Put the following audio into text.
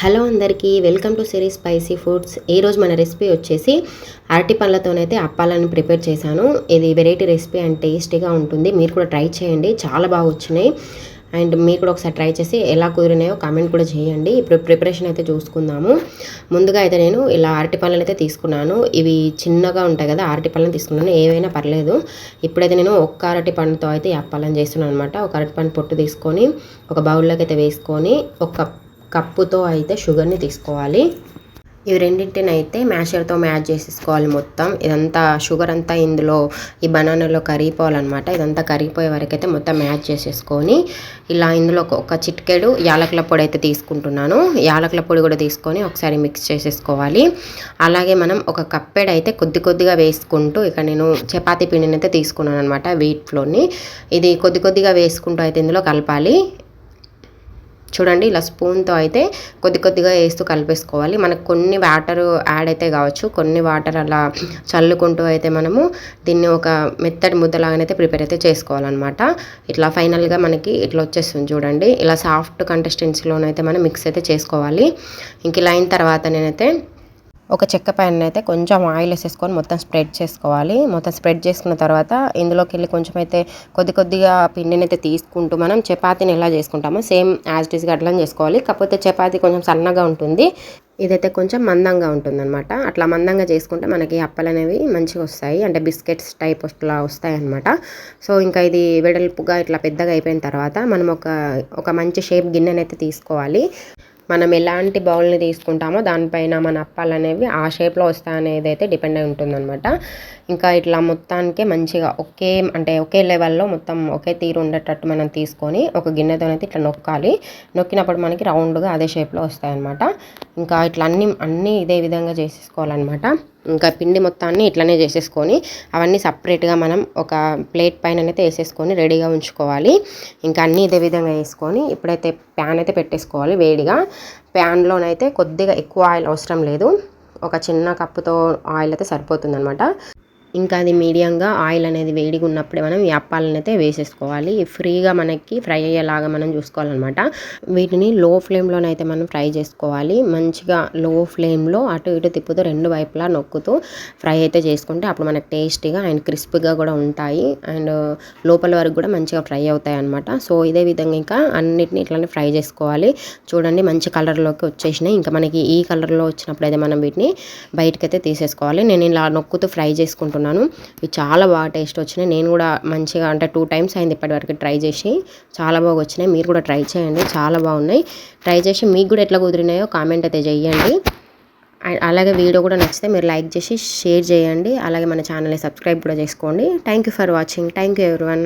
Hello అందరికీ welcome to Siri spicy foods. ఈరోజు మన రెసిపీ వచ్చేసి అరటి పండ్లతోనైతే అప్పాలను ప్రిపేర్ చేశాను. ఇది వెరైటీ రెసిపీ అండ్ టేస్టీగా ఉంటుంది. మీరు కూడా ట్రై చేయండి, చాలా బాగా వచ్చినాయి. అండ్ మీరు కూడా ఒకసారి ట్రై చేసి ఎలా కుదిరినాయో కామెంట్ కూడా చేయండి. ఇప్పుడు ప్రిపరేషన్ అయితే చూసుకుందాము. ముందుగా అయితే నేను ఇలా అరటి పళ్ళని అయితే తీసుకున్నాను. ఇవి చిన్నగా ఉంటాయి కదా, అరటి పళ్ళని తీసుకున్నాను, ఏవైనా పర్లేదు. ఇప్పుడైతే నేను ఒక్క అరటి పండుతో అయితే ఈ అప్పాలను చేస్తున్నాను అనమాట. ఒక అరటి పండు పొట్టు తీసుకొని ఒక బౌల్లోకి అయితే వేసుకొని ఒక కప్పుతో అయితే షుగర్ని తీసుకోవాలి. ఇవి రెండింటిని అయితే మ్యాషర్తో మ్యాచ్ చేసేసుకోవాలి. మొత్తం ఇదంతా షుగర్ అంతా ఇందులో ఈ బనానాలో కరిగిపోవాలన్నమాట. ఇదంతా కరిగిపోయే వరకు అయితే మొత్తం మ్యాచ్ చేసేసుకొని ఇలా ఇందులో ఒక చిటికెడు యాలకుల పొడి అయితే తీసుకుంటున్నాను. యాలకుల పొడి కూడా తీసుకొని ఒకసారి మిక్స్ చేసేసుకోవాలి. అలాగే మనం ఒక కప్పెడు అయితే కొద్ది కొద్దిగా వేసుకుంటూ, ఇక నేను చపాతీ పిండిని అయితే తీసుకున్నాను అనమాట, వీట్ ఫ్లోర్ని. ఇది కొద్ది కొద్దిగా వేసుకుంటూ అయితే ఇందులో కలపాలి. చూడండి, ఇలా స్పూన్తో అయితే కొద్ది కొద్దిగా వేస్తూ కలిపేసుకోవాలి. మనకు కొన్ని వాటర్ యాడ్ అయితే కావచ్చు, కొన్ని వాటర్ అలా చల్లుకుంటూ అయితే మనము దీన్ని ఒక మెత్తటి ముద్దలాగానైతే ప్రిపేర్ అయితే చేసుకోవాలన్నమాట. ఇట్లా ఫైనల్గా మనకి ఇట్లా వచ్చేస్తుంది చూడండి. ఇలా సాఫ్ట్ కంటెస్టెన్సీలోనైతే మనం మిక్స్ అయితే చేసుకోవాలి. ఇంక ఇలా అయిన తర్వాత నేనైతే ఒక చెక్క పైన అయితే కొంచెం ఆయిల్ వేసేసుకొని మొత్తం స్ప్రెడ్ చేసుకోవాలి. మొత్తం స్ప్రెడ్ చేసుకున్న తర్వాత ఇందులోకి వెళ్ళి కొంచెం అయితే కొద్ది కొద్దిగా పిండిని అయితే తీసుకుంటూ మనం చపాతీని ఎలా చేసుకుంటామో సేమ్ యాజ్ ఇట్ ఈస్గా అట్లా చేసుకోవాలి. కాకపోతే చపాతీ కొంచెం సన్నగా ఉంటుంది, ఇదైతే కొంచెం మందంగా ఉంటుందన్నమాట. అట్లా మందంగా చేసుకుంటే మనకి అప్పలు అనేవి మంచిగా వస్తాయి, అంటే బిస్కెట్స్ టైప్ అట్లా వస్తాయి అన్నమాట. సో ఇంకా ఇది వెడల్పుగా ఇట్లా పెద్దగా అయిపోయిన తర్వాత మనం ఒక మంచి షేప్ గిన్నెనైతే తీసుకోవాలి. మనం ఎలాంటి బౌల్ని తీసుకుంటామో దానిపైన మన అప్పాలు అనేవి ఆ షేప్లో వస్తాయనేది అయితే డిపెండ్ అయి ఉంటుందన్నమాట. ఇంకా ఇట్లా మొత్తానికి మంచిగా ఒకే లెవెల్లో మొత్తం ఒకే తీరు ఉండేటట్టు మనం తీసుకొని ఒక గిన్నెతోనైతే ఇట్లా నొక్కాలి. నొక్కినప్పుడు మనకి రౌండ్గా అదే షేప్లో వస్తాయన్నమాట. ఇంకా ఇట్లా అన్నీ ఇదే విధంగా చేసేసుకోవాలన్నమాట. ఇంకా పిండి మొత్తాన్ని ఇట్లనే చేసేసుకొని అవన్నీ సపరేట్గా మనం ఒక ప్లేట్ పైన అయితే వేసేసుకొని రెడీగా ఉంచుకోవాలి. ఇంకా అన్నీ ఇదే విధంగా వేసుకొని ఇప్పుడైతే ప్యాన్ అయితే పెట్టేసుకోవాలి వేడిగా. ప్యాన్లోనైతే కొద్దిగా ఎక్కువ ఆయిల్ అవసరం లేదు, ఒక చిన్న కప్పుతో ఆయిల్ అయితే సరిపోతుంది అనమాట. ఇంకా అది మీడియంగా ఆయిల్ అనేది వేడిగా ఉన్నప్పుడే మనం ఈ అప్పాలను అయితే వేసేసుకోవాలి. ఫ్రీగా మనకి ఫ్రై అయ్యేలాగా మనం చూసుకోవాలన్నమాట. వీటిని లో ఫ్లేమ్లోనైతే మనం ఫ్రై చేసుకోవాలి. మంచిగా లో ఫ్లేమ్లో అటు ఇటు తిప్పుతూ రెండు వైపులా నొక్కుతూ ఫ్రై అయితే చేసుకుంటే అప్పుడు మనకి టేస్టీగా అండ్ క్రిస్పీగా కూడా ఉంటాయి, అండ్ లోపల వరకు కూడా మంచిగా ఫ్రై అవుతాయి అనమాట. సో ఇదే విధంగా ఇంకా అన్నిటిని ఇట్లానే ఫ్రై చేసుకోవాలి. చూడండి, మంచి కలర్లోకి వచ్చేసినాయి. ఇంకా మనకి ఈ కలర్లో వచ్చినప్పుడు అయితే మనం వీటిని బయటకైతే తీసేసుకోవాలి. నేను ఇలా నొక్కుతూ ఫ్రై చేసుకుంటున్నాను. ఇవి చాలా బాగా టేస్ట్ వచ్చినాయి. నేను కూడా మంచిగా అంటే 2 times అయింది ఇప్పటివరకు ట్రై చేసి, చాలా బాగా వచ్చినాయి. మీరు కూడా ట్రై చేయండి, చాలా బాగున్నాయి. ట్రై చేసి మీకు కూడా ఎట్లా కుదిరినాయో కామెంట్ అయితే చేయండి. అలాగే వీడియో కూడా నచ్చితే మీరు లైక్ చేసి షేర్ చేయండి. అలాగే మన ఛానల్ని సబ్స్క్రైబ్ కూడా చేసుకోండి. Thank you for watching. Thank you everyone.